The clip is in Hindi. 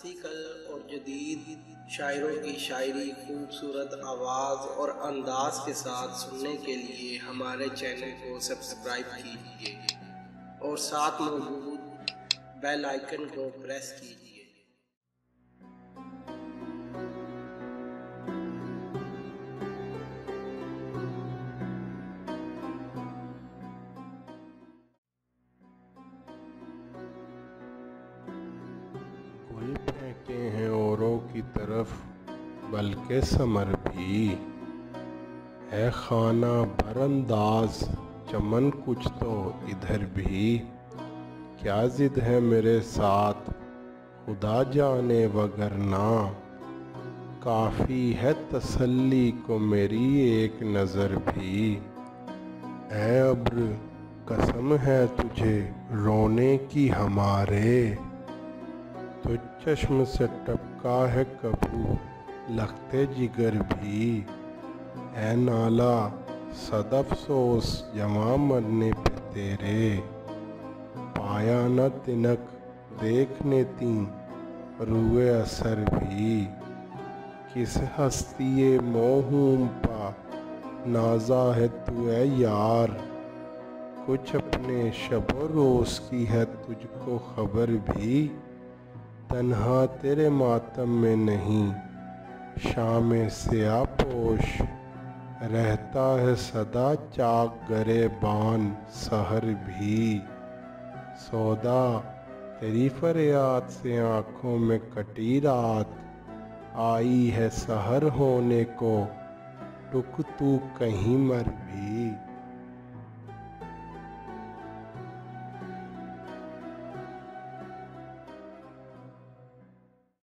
क्लासिकल और जदीद शायरों की शायरी खूबसूरत आवाज़ और अंदाज के साथ सुनने के लिए हमारे चैनल को सब्सक्राइब कीजिए और साथ मौजूद बेल आइकन को प्रेस कीजिए। गुल फेंके हैं औरों की तरफ बल्कि समर भी है, खाना भर अंदाज चमन कुछ तो इधर भी। क्या जिद है मेरे साथ खुदा जाने वगरना, काफ़ी है तसल्ली को मेरी एक नज़र भी। ऐ अब्र कसम है तुझे रोने की हमारे, तो चश्म से टपका है कभू लगते जिगर भी। ऐ नाला सद अफसोस जवां मरने पे तेरे, पाया न तिनक देखने ती रुए असर भी। किस हस्तिये मोहूम पा नाजा है तू ऐ यार, कुछ अपने शबो रोज़ की है तुझको खबर भी। तन्हा तेरे मातम में नहीं शाम स्यापोश, रहता है सदा चाक गरेबान सहर भी। सौदा तेरी फरियाद से आँखों में कटी रात, आई है सहर होने को टुक तू कहीं मर भी।